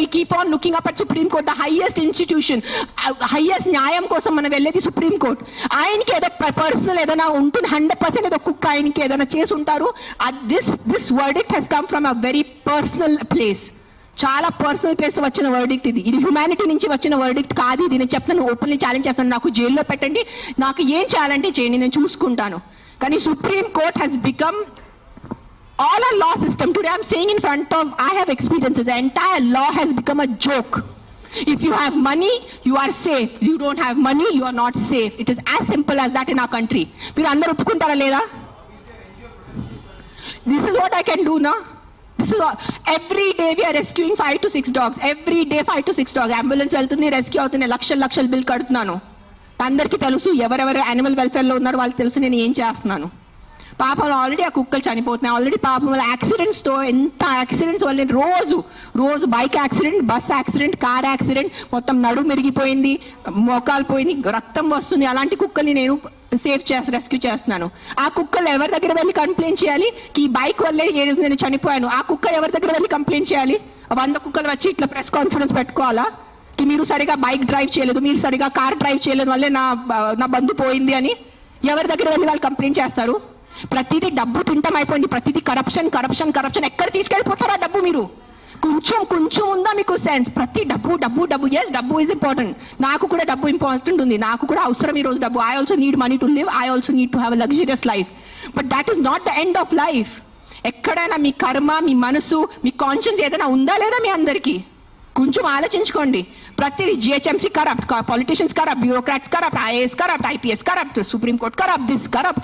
we keep on looking up at Supreme Court, the highest institution, highest న్యాయం కోసం మనం వెళ్ళేది సుప్రీం కోర్ట్. ఆయనకి ఏదో పర్సనల్ ఏదైనా ఉంటుంది, 100% ఏదో కుక్క ఆయనకి ఏదైనా చేసి ఉంటారు. This verdict has come from a very personal place. చాలా పర్సనల్ ప్లేస్ తో వచ్చిన వర్డిక్ట్ ఇది. ఇది హ్యుమానిటీ నుంచి వచ్చిన వర్డిక్ట్ కాదు ఇది. నేను చెప్తాను, ఓపెన్లీ ఛాలెంజ్ చేస్తాను. నాకు జైల్లో పెట్టండి, నాకు ఏం చేయాలంటే చేయండి, నేను చూసుకుంటాను. కానీ supreme court has become all our law system today. I'm saying in front of, I have experiences, the entire law has become a joke. If you have money, you are safe. You don't have money, you are not safe. It is as simple as that in our country. మీరు అందరూ ఒప్పుకుంటారా లేదా? This is what I can do now. This is all. Every day we are rescuing 5 to 6 dogs. Every day 5 to 6 dogs. Ambulance వెళ్తుంది, rescue అవుతుంది, లక్షల bill కడుతున్నాను. అందరికీ తెలుసు, ఎవరెవరు యానిమల్ వెల్ఫేర్ లో ఉన్నారో వాళ్ళకి తెలుసు నేను ఏం చేస్తున్నాను. పాపం ఆల్రెడీ ఆ కుక్కలు చనిపోతున్నాయి. ఆల్రెడీ పాపం వాళ్ళ యాక్సిడెంట్స్ తో, ఎంత యాక్సిడెంట్స్ వల్ల రోజు bike accident, bus accident, car accident, మొత్తం నడుము మెరిగిపోయింది, మోకాలు పోయింది, రక్తం వస్తుంది. అలాంటి కుక్కల్ని నేను రెస్క్యూ చేస్తున్నాను. ఆ కుక్కలు ఎవరి దగ్గర వెళ్ళి కంప్లైంట్ చేయాలి? ఈ బైక్ వల్లే నేను చనిపోయాను. ఆ కుక్క ఎవరి దగ్గర వెళ్ళి కంప్లైంట్ చేయాలి? 100 కుక్కలు వచ్చి ఇట్లా ప్రెస్ కాన్ఫరెన్స్ పెట్టుకోవాలా? మీరు సరిగా బైక్ డ్రైవ్ చేయలేదు, మీరు సరిగా కార్ డ్రైవ్ చేయలేదు వల్లే నా బంధు పోయింది అని ఎవరి దగ్గర వెళ్ళి వాళ్ళు కంప్లైంట్ చేస్తారు? ప్రతిదీ డబ్బు తింటం అయిపోయింది. ప్రతిదీ కరప్షన్. ఎక్కడ తీసుకెళ్ళిపోతారా డబ్బు? మీరు కొంచెం ఉందా మీకు సెన్స్? ప్రతి డబ్బు. ఎస్, డబ్బు ఈజ్ ఇంపార్టెంట్. నాకు కూడా డబ్బు ఇంపార్టెంట్ ఉంది, నాకు కూడా అవసరం ఈ రోజు డబ్బు. I also need money to live, I also need to have a luxurious life. But that is not the end of life. ఎక్కడైనా మీ కర్మ, మీ మనసు, మీ కాన్షియన్స్ ఏదైనా ఉందా లేదా మీ అందరికీ? కొంచెం ఆలోచించుకోండి. ప్రతిదీ GHMC corrupt, politicians corrupt, bureaucrats corrupt, IAS corrupt, IPS corrupt, supreme court corrupt, this corrupt.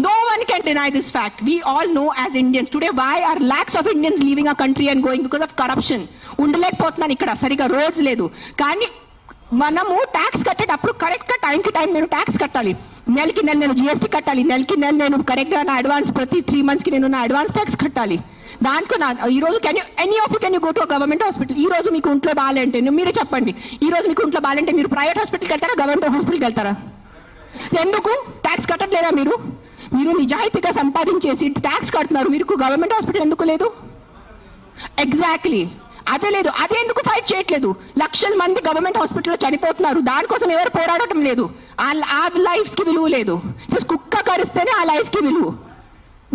No one can deny this fact. We all know as Indians today why are lakhs of Indians leaving our country and going because of corruption. ఉండలేకపోతున్నాను ఇక్కడ, సరిగా roads లేదు. కానీ మనము tax కట్టేటప్పుడు correct గా time కి time నేను tax కట్టాలి. నెలకి నెల నేను జిఎస్టీ కట్టాలి. నెలకి నెల నేను కరెక్ట్ గా నా అడ్వాన్స్, ప్రతి 3 months కి నేను నా అడ్వాన్స్ ట్యాక్స్ కట్టాలి. దానికి ఈ రోజు any of you can you go to government hospital? ఈ రోజు మీకు ఒంట్లో బాగాలంటే మీరే చెప్పండి, ఈ రోజు మీకు ఒంట్లో బాగాలంటే మీరు ప్రైవేట్ హాస్పిటల్కి వెళ్తారా, గవర్నమెంట్ హాస్పిటల్కి వెళ్తారా? ఎందుకు ట్యాక్స్ కట్టట్లేదా మీరు? మీరు నిజాయితీగా సంపాదించేసి ట్యాక్స్ కడుతున్నారు, మీరు గవర్నమెంట్ హాస్పిటల్ ఎందుకు లేదు? ఎగ్జాక్ట్లీ అదే లేదు. అదే ఎందుకు ఫైట్ చేయట్లేదు? లక్షల మంది గవర్నమెంట్ హాస్పిటల్లో చనిపోతున్నారు, దానికోసం ఎవరు పోరాడటం లేదు. ఆ లైఫ్స్ కి విలువ లేదు. కుక్క కరిస్తేనే ఆ లైఫ్ కి విలువ.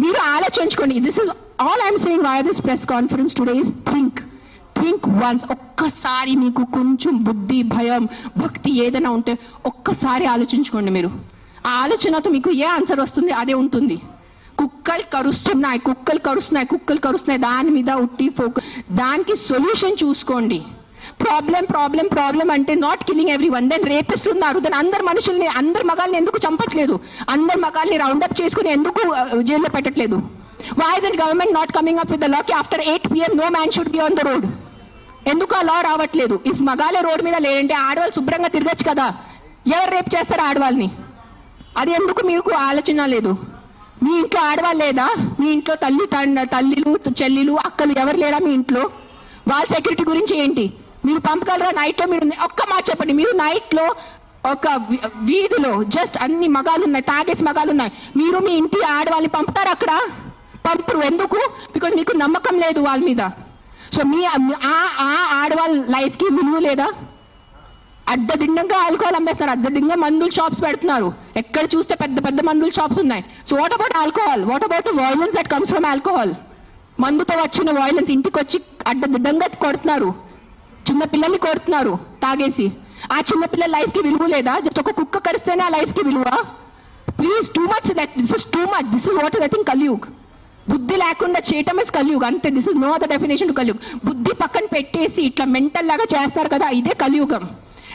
మీరు ఆలోచించుకోండి. This is all I'm saying why this press conference today is think once. ఒక్కసారి మీకు కొంచెం బుద్ధి, భయం, భక్తి ఏదైనా ఉంటే ఒక్కసారి ఆలోచించుకోండి. మీరు ఆ ఆలోచనతో మీకు ఏ ఆన్సర్ వస్తుంది అదే ఉంటుంది. కుక్కలు కరుస్తున్నాయి దాని మీద ఉట్టి ఫోకస్. దానికి సొల్యూషన్ చూసుకోండి. ప్రాబ్లం అంటే not killing everyone. Then rapist ఉన్నారు, దెన్ అందరు మనుషుల్ని, అందరు మగాల్ని ఎందుకు చంపట్లేదు? అందరు మగాల్ని రౌండప్ చేసుకుని ఎందుకు జైల్లో పెట్టట్లేదు? Why is the government not coming up with the law కి after 8 PM no man should be on the road? ఎందుకు ఆ లా రావట్లేదు? ఇఫ్ మగాలే రోడ్ మీద లేదంటే ఆడవాళ్ళు శుభ్రంగా తిరగచ్చు కదా. ఎవరు రేపు చేస్తారు ఆడవాళ్ళని? అది ఎందుకు మీకు ఆలోచన లేదు? మీ ఇంట్లో ఆడవాళ్ళు లేదా? మీ ఇంట్లో తల్లిలు, చెల్లిలు, అక్కలు ఎవరు లేరా మీ ఇంట్లో? వాళ్ళ సెక్యూరిటీ గురించి ఏంటి? మీరు పంపగలరా నైట్ లో? మీరు ఒక్క మాట చెప్పండి. మీరు నైట్ లో ఒక వీధిలో జస్ట్ అన్ని మగాలు ఉన్నాయి, తాగేసి మగాలు ఉన్నాయి, మీరు మీ ఇంటి ఆడవాళ్ళని పంపుతారు? అక్కడ పంపరు. ఎందుకు? బికాజ్ మీకు నమ్మకం లేదు వాళ్ళ మీద. సో మీ ఆడవాళ్ళ లైఫ్ కి విలువ లేదా? అడ్డదిండంగా ఆల్కహాల్ అమ్మేస్తున్నారు, అడ్డదింగా మందుల షాప్స్ పెడుతున్నారు. ఎక్కడ చూస్తే పెద్ద మందుల షాప్స్ ఉన్నాయి. So what about alcohol? What about the violence that comes from alcohol? మందుతో వచ్చిన వైలెన్స్. ఇంటికి వచ్చి అడ్డదిడ్డంగా కొడుతున్నారు, చిన్న పిల్లల్ని కొడుతున్నారు తాగేసి. ఆ చిన్న పిల్లల లైఫ్ కి విలువ లేదా? జస్ట్ ఒక కుక్క కరిస్తేనే ఆ లైఫ్ కి విలువ? Please, too much. This is too much. This is what is I think Kaliyug. బుద్ధి లేకుండా చేయటం ఇస్ కలియుగ్ అంతే. This is no other definition to Kaliyug. బుద్ధి పక్కన పెట్టేసి ఇట్లా మెంటల్ లాగా చేస్తారు కదా, ఇదే కలియుగం.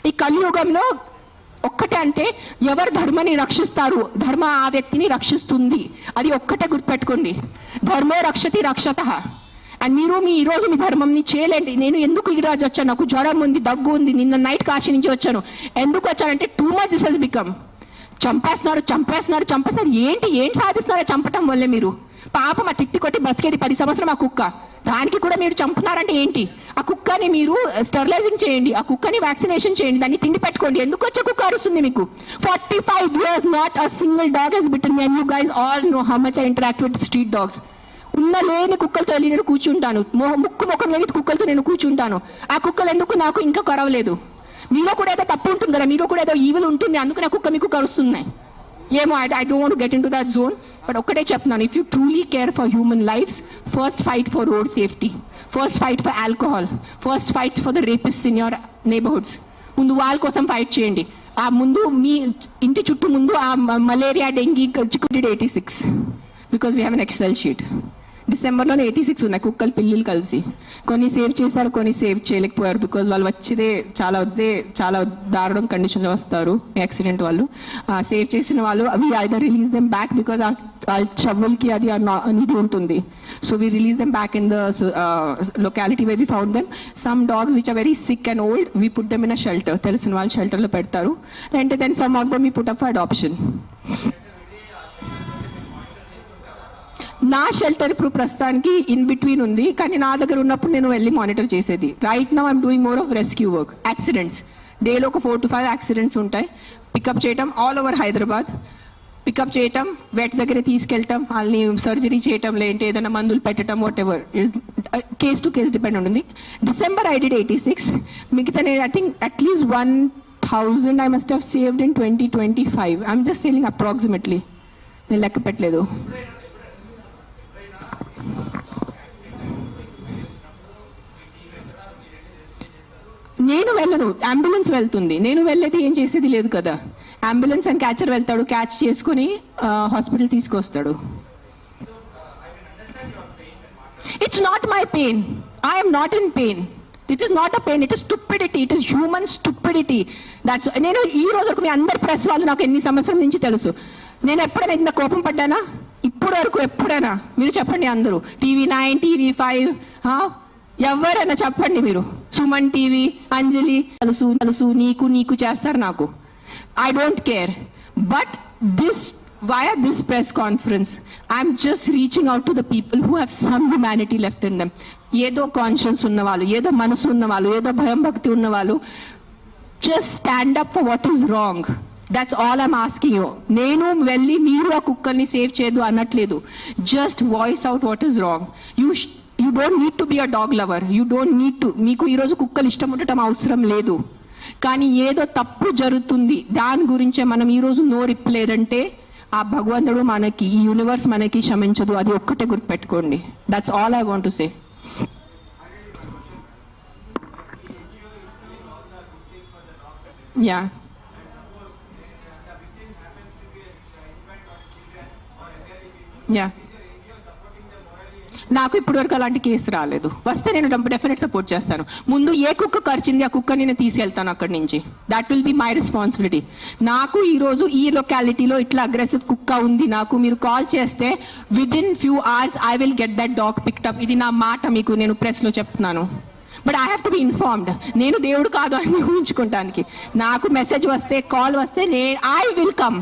ఈ కలియుగంలో ఒక్కటే అంటే ఎవరు ధర్మాన్ని రక్షిస్తారు, ధర్మ ఆ వ్యక్తిని రక్షిస్తుంది. అది ఒక్కటే గుర్తుపెట్టుకోండి. ధర్మో రక్షతి రక్షతః. అండ్ మీరు ఈ రోజు మీ ధర్మంని చేయలేండి. నేను ఎందుకు ఈ రోజు వచ్చాను? నాకు జ్వరం ఉంది, దగ్గు ఉంది, నిన్న నైట్ కాశీ నుంచి వచ్చాను. ఎందుకు వచ్చానంటే too much this has become. చంపేస్తున్నారు. ఏంటి సాధిస్తున్నారో చంపటం వల్లే? మీరు పాపం ఆ తిట్టి కొట్టి బ్రతికేది 10 సంవత్సరం ఆ కుక్క, దానికి కూడా మీరు చంపుతున్నారంటే ఏంటి? ఆ కుక్కని మీరు స్టెరిలైజింగ్ చేయండి, ఆ కుక్కని వ్యాక్సినేషన్ చేయండి, దాన్ని తిండి పెట్టుకోండి. ఎందుకు వచ్చే కుక్క అరుస్తుంది మీకు? 45 years not a single dog has bitten me, and you guys all know how much I interact with street dogs. ఉన్న లేని కుక్కలతో వెళ్ళి నేను కూర్చుంటాను, ముక్కు ముఖం లేని కుక్కలతో నేను కూర్చుంటాను. ఆ కుక్కలు ఎందుకు నాకు ఇంకా కరవలేదు? మీలో కూడా ఏదో తప్పు ఉంటుంది కదా, మీలో కూడా ఏదో ఈవిల్ ఉంటుంది, అందుకు నా కుక్క మీకు కరుస్తున్నాయి ఏమో. I don't want get into that zone. But ఒక్కటే చెప్తున్నాను, if you truly care for human lifes, first fight for road safety, first fight for alcohol, first fight for the rapist in your neighbourhoods. ముందు వాళ్ళ కోసం fight చేయండి. ఆ ముందు మీ ఇంటి చుట్టూ ముందు ఆ మలేరియా, డెంగీ, చిక్కుడు 86, because we have an Excel sheet. డిసెంబర్లోనే 86 ఉన్నాయి కుక్కలు పిల్లలు కలిసి. కొన్ని సేవ్ చేశారు, కొన్ని సేవ్ చేయలేకపోయారు, బికాజ్ వాళ్ళు వచ్చేదే చాలా దారుణం కండిషన్లో వస్తారు యాక్సిడెంట్ వాళ్ళు. సేవ్ చేసిన వాళ్ళు అవి either release them back, because ఆ చవ్వల్కి అది ఇది ఉంటుంది. So we release them back in the locality way we found them. Some dogs which are very sick and old, we put them in a shelter, తెలిసిన వాళ్ళు షెల్టర్లో పెడతారు. అంటే then some of them we put up for adoption. నా shelter ఇప్పుడు ప్రస్తుతానికి in between ఉంది, కానీ నా దగ్గర ఉన్నప్పుడు నేను వెళ్ళి మానిటర్ చేసేది. Right now I'm doing more of rescue work. Accidents డేలో ఒక 4 to 5 యాక్సిడెంట్స్ ఉంటాయి. పికప్ చేయటం ఆల్ ఓవర్ హైదరాబాద్, పికప్ చేయటం, వెట్ దగ్గర తీసుకెళ్ళటం, వాళ్ళని సర్జరీ చేయటం, లేదంటే ఏదైనా మందులు పెట్టడం, whatever, case to case depend ఉంటుంది. December I did 86. మిగతా నేను I think at least 1000 I must have saved in 2025. I'm just telling approximately, నేను లెక్క పెట్టలేదు. నేను వెళ్ళను, అంబులెన్స్ వెళ్తుంది. నేను వెళ్ళేది ఏం చేసేది లేదు కదా. అంబులెన్స్ అండ్ క్యాచర్ వెళ్తాడు, క్యాచ్ చేసుకుని హాస్పిటల్ తీసుకొస్తాడు. It's not my pain, I'm not in pain. It is not a pain, it is stupidity, it is human stupidity. That's నేను ఈ రోజు వరకు మీ అందరి ప్రెస్ వాళ్ళు నాకు ఎన్ని సంవత్సరాల నుంచి తెలుసు. నేను ఎప్పుడైనా ఇంత కోపం పడ్డానా? ఇప్పుడు వరకు ఎప్పుడైనా మీరు చెప్పండి. అందరూ TV9, TV5, ఎవరైనా చెప్పండి మీరు. సుమన్ టీవీ, అంజలి, తెలుసు నీకు చేస్తారు నాకు. I don't care. But this via this press conference, I'm just reaching out to the people who have some humanity left in them. ఏదో కాన్షియన్స్ ఉన్నవాళ్ళు, ఏదో మనసు ఉన్నవాళ్ళు, ఏదో భయం భక్తి ఉన్నవాళ్ళు, just stand up for what is wrong. That's all I'm asking you. నేను వెళ్ళి మీరు ఆ కుక్కల్ని సేవ్ చేయదు అనట్లేదు. Just voice out what is wrong. You don't need to be a dog lover. You don't need to. మీకు ఈరోజు కుక్కలు ఇష్టం ఉండటం అవసరం లేదు. కానీ ఏదో తప్పు జరుగుతుంది, దాని గురించే మనం ఈరోజు నోరిప్పలేదంటే ఆ భగవంతుడు మనకి, ఈ యూనివర్స్ మనకి క్షమించదు. అది ఒక్కటే గుర్తుపెట్టుకోండి. That's all I want to say. Yeah, yeah, నాకు ఇప్పటి వరకు అలాంటి కేసు రాలేదు. వస్తే నేను డెఫినెట్ సపోర్ట్ చేస్తాను. ముందు ఏ కుక్క కరిచింది ఆ కుక్క నేను తీసుకెళ్తాను అక్కడి నుంచి. That will be my responsibility. నాకు ఈ రోజు ఈ లొకాలిటీలో ఇట్లా అగ్రెసివ్ కుక్క ఉంది, నాకు మీరు కాల్ చేస్తే within few hours I will get that dog picked up. ఇది నా మాట, మీకు నేను ప్రెస్ లో చెప్తున్నాను. But I have to be informed. నేను దేవుడు కాదు అని ఊహించుకోవటానికి. నాకు మెసేజ్ వస్తే, కాల్ వస్తే I will come.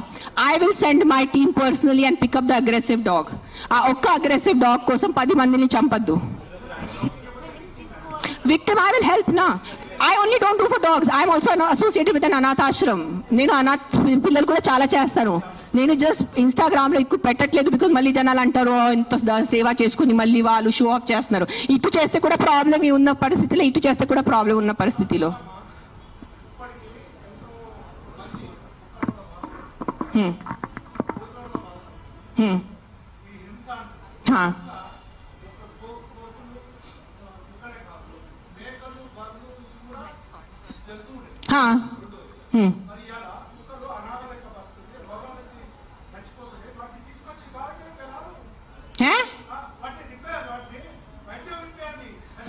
I will send my team personally and pick up the aggressive dog. ఆ ఒక్క అగ్రెసివ్ డాగ్ కోసం 10 మందిని చంపద్దు. విక్టిమ్ ఐ విల్ హెల్ప్ నా. I only don't do for dogs. I am also associated with an anath ashram. నేను అనాథ్ పిల్లలు కూడా చాలా చేస్తాను. నేను జస్ట్ ఇన్స్టాగ్రామ్ లో ఎక్కువ పెట్టట్లేదు, బికాజ్ మళ్ళీ జనాలు అంటారు ఇంత సేవ చేసుకుని మళ్ళీ వాళ్ళు షో ఆఫ్ చేస్తున్నారు. ఇటు చేస్తే కూడా ప్రాబ్లం ఉన్న పరిస్థితిలో, ఇటు చేస్తే కూడా ప్రాబ్లం ఉన్న పరిస్థితిలో.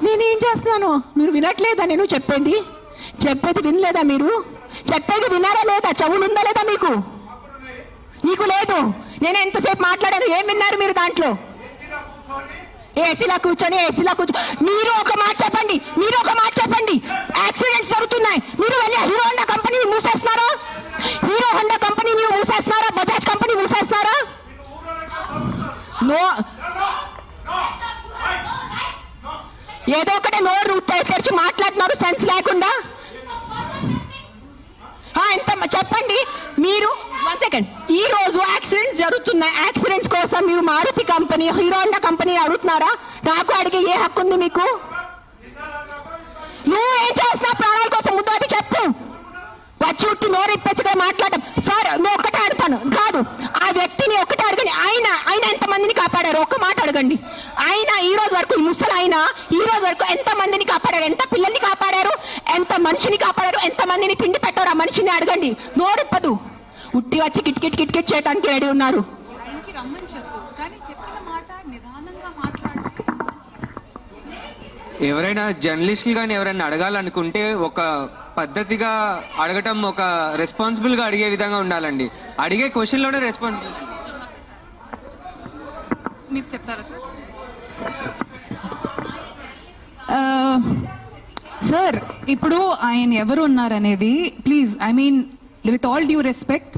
నేనేం చేస్తున్నాను? మీరు వినట్లేదా? నేను చెప్పేది వినలేదా? మీరు చెప్పేది విన్నారా లేదా? చెవులు ఉందా లేదా మీకు? నీకు లేదు. నేను ఎంతసేపు మాట్లాడాను, ఏం విన్నారు మీరు దాంట్లో? ఏసీలా కూర్చొని మీరు ఒక మాట చెప్పండి. యాక్సిడెంట్స్ జరుగుతున్నాయి, మీరు వెళ్ళి హీరో హోండా కంపెనీ మూసేస్తున్నారా? బజాజ్ కంపెనీ మూసేస్తున్నారా? నో, ఏదో ఒకటే నోరు తెరిచి మాట్లాడుతున్నారు సెన్స్ లేకుండా. ఎంత చెప్పండి మీరు. 1 సెకండ్. ఈ రోజు యాక్సిడెంట్స్ జరుగుతున్నాయి. యాక్సిడెంట్స్ కోసం మీరు Maruti company, Hero Honda company అడుగుతున్నారు. అడుగుతున్నారా? నాకు అడిగే ఏ హక్కు ఉంది మీకు? నువ్వేం చేస్తున్నావు ప్రాణాల కోసం? ముందు అది చెప్పు. వచ్చి ఉట్టి నోరు ఇప్పించగా మాట్లాడటం. సార్ నువ్వు ఒక్కటే అడుగుతాను కాదు, ఆ వ్యక్తిని ఒక్కటే అడగండి. ఆయన ఎంతమందిని కాపాడారు ఒక్క మాట అడగండి. ఆయన ఈ రోజు వరకు, ఈ ముసలి ఆయన ఈ రోజు వరకు ఎంత మందిని కాపాడారు? ఎంత పిల్లల్ని కాపాడారు? ఎంత మనిషిని కాపాడారు? ఎంత మందిని తిండి పెట్టారు? ఆ మనిషిని అడగండి. నోరిప్పదు. ఉట్టి వచ్చి కిట్కిట్ కిట్కిట్ చేయడానికి రెడీ ఉన్నారు. ఎవరైనా జర్నలిస్టులు కానీ ఎవరైనా అడగాలనుకుంటే ఒక పద్ధతిగా అడగటం, ఒక రెస్పాన్సిబుల్ గా అడిగే విధంగా ఉండాలండి. అడిగే క్వశ్చన్ లోనే రెస్పాన్సిబుల్. మీరు చెప్తారా సార్? సార్ ఇప్పుడు ఆయన ఎవరు ఉన్నారనేది please, I mean with all due respect,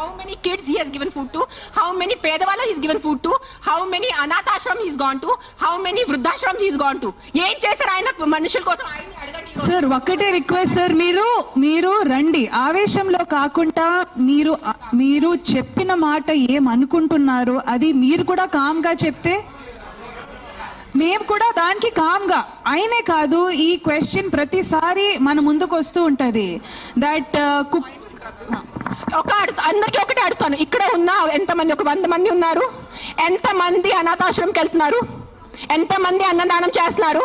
how many kids he has given food to, how many pedavalla he has given food to, how many anathashram he has gone to, how many vruddhashram he has gone to. ఏం చేశారు ఆయన మనుషుల కోసం? ఆయన్ని అడగండి. Sir ఒక్కటే request sir, మీరు రండి, ఆవేశంలో కాకుండా మీరు చెప్పిన మాట ఏమనుకుంటున్నారు అది మీరు కూడా కామ్ గా చెప్తే మేము కూడా దానికి కామ్ గా. ఆయనే కాదు, ఈ క్వశ్చన్ ప్రతిసారి మన ముందుకు వస్తూ ఉంటది. దట్ అందరికీ ఒకటే అడుగుతాను, ఇక్కడ ఉన్న ఎంతమంది, ఒక 100 మంది ఉన్నారు, ఎంతమంది అనాథాశ్రమంకి వెళ్తున్నారు? ఎంతమంది అన్నదానం చేస్తున్నారు?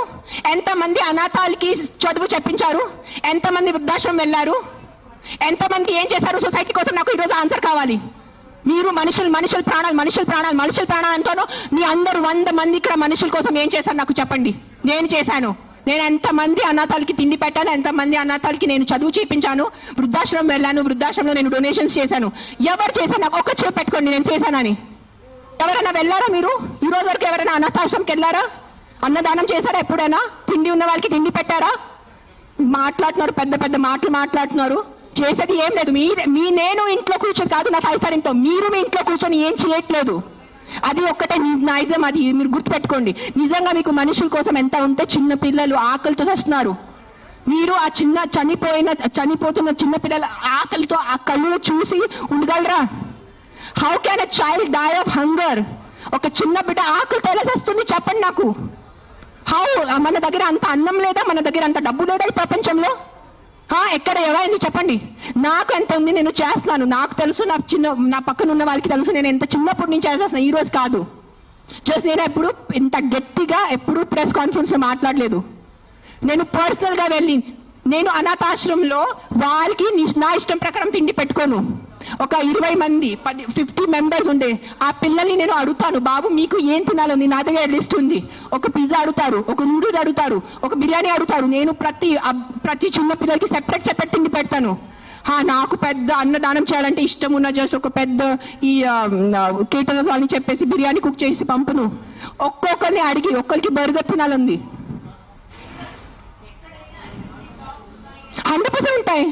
ఎంతమంది అనాథాలకి చదువు చెప్పించారు? ఎంతమంది వృద్ధాశ్రమం వెళ్ళారు? ఎంతమంది ఏం చేశారు సొసైటీ కోసం? నాకు ఈరోజు ఆన్సర్ కావాలి. మీరు మనుషుల ప్రాణాలు అంటాను. మీ అందరూ 100 మంది ఇక్కడ మనుషుల కోసం ఏం చేశారు నాకు చెప్పండి. నేను చేశాను. నేను ఎంతమంది అనాథాలకి తిండి పెట్టాను? ఎంతమంది అనాథాలకి నేను చదువు చేయించాను? వృద్ధాశ్రమం వెళ్ళాను, వృద్ధాశ్రమంలో నేను డొనేషన్స్ చేశాను. ఎవరు చేశాను? నాకు ఒక్క చేపు పెట్టుకోండి నేను చేశానని. ఎవరైనా వెళ్ళారా? మీరు ఈ రోజు వరకు ఎవరైనా అనాథాశ్రమంకి వెళ్ళారా? అన్నదానం చేశారా ఎప్పుడైనా? తిండి ఉన్న వాళ్ళకి తిండి పెట్టారా? మాట్లాడుతున్నారు, పెద్ద పెద్ద మాటలు మాట్లాడుతున్నారు. చేసేది ఏం లేదు. నేను ఇంట్లో కూర్చొని కాదు, నా 5 స్టార్ ఇంట్లో, మీరు మీ ఇంట్లో కూర్చొని ఏం చేయట్లేదు. అది ఒక్కటే నైజం. అది మీరు గుర్తుపెట్టుకోండి. నిజంగా మీకు మనుషుల కోసం ఎంత ఉంటే, చిన్న పిల్లలు ఆకలితో వస్తున్నారు. మీరు ఆ చనిపోతున్న చిన్న పిల్లల ఆకలితో ఆ కళ్ళు చూసి ఉండగలరా? How can a child die of hunger? ఒక చిన్న బిడ్డ ఆకలితో ఎలా వస్తుంది చెప్పండి నాకు. హౌ? మన దగ్గర అంత అన్నం లేదా? మన దగ్గర అంత డబ్బు లేదా ఈ ప్రపంచంలో? ఎక్కడ ఏమైంది చెప్పండి. నాకు ఎంత ఉంది, నేను చేస్తున్నాను. నాకు తెలుసు, నా పక్కన ఉన్న వాళ్ళకి తెలుసు. నేను ఎంత చిన్నప్పటి నుంచి చేసేస్తాను, ఈ రోజు కాదు. జస్ట్ నేను ఎప్పుడు ఇంత గట్టిగా ఎప్పుడు ప్రెస్ కాన్ఫరెన్స్ లో మాట్లాడలేదు. నేను పర్సనల్ గా వెళ్ళి, నేను అనాథాశ్రమంలో వాళ్ళకి నా ఇష్టం ప్రకారం తిండి పెట్టుకోను. ఒక 20 మంది 50 మెంబర్స్ ఉండే ఆ పిల్లల్ని నేను అడుగుతాను, బాబు మీకు ఏం తినాలని? నా దగ్గర లిస్ట్ ఉంది. ఒక పిజ్జా అడుగుతారు, ఒక నూడిల్స్ అడుగుతారు, ఒక బిర్యానీ అడుగుతారు. నేను ప్రతి చిన్న పిల్లలకి సెపరేట్ తిండి పెడతాను. నాకు పెద్ద అన్నదానం చేయాలంటే ఇష్టం ఉన్న జస్ట్ ఒక పెద్ద ఈ కేటరర్స్ వాళ్ళని చెప్పేసి బిర్యానీ కుక్ చేసి పంపును. ఒక్కొక్కరిని అడిగి ఒక్కరికి బర్గర్ తినాలంది. 100% ఉంటాయి.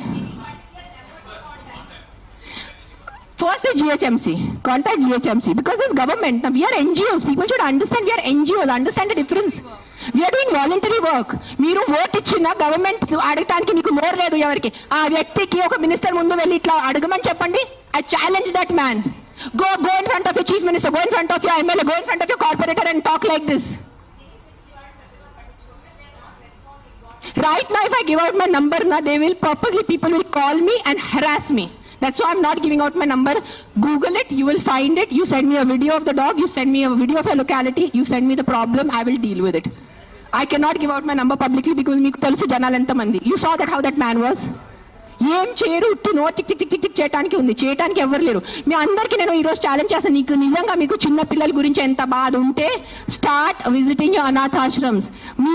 First is GHMC. Contact GHMC because this government. Now we are NGOs. People should understand we are NGOs. Understand the difference. We are doing voluntary work. మీరు ఓట్ ఇచ్చిన గవర్నమెంట్ అడగటానికి మీకు నోరు లేదు ఎవరికి. ఆ వ్యక్తికి ఒక మినిస్టర్ ముందు వెళ్ళి ఇట్లా అడగమని చెప్పండి. I challenge that man. Go in front of your chief minister. Go in front of your MLA. Go in front of your corporator and talk like this. Right now, if I give out my number, people will call me and harass me. That's why I'm not giving out my number. Google it, you will find it. You send me a video of the dog, you send me a video of a locality, you send me the problem, I will deal with it. I cannot give out my number publicly because meeku telusu janalu enta mandi. You saw that how that man was. ఏం చేయరు, ఉట్టి no చిక్ చిక్ చిక్ చిక్ చేయడానికి ఉంది. చేయడానికి ఎవరు లేరు. మీ అందరికీ నేను ఈరోజు ఛాలెంజ్ చేస్తాను. నీకు నిజంగా మీకు చిన్న పిల్లల గురించి ఎంత బాధ ఉంటే స్టార్ట్ విజిటింగ్ యువర్ అనాథాశ్రమ్స్. మీ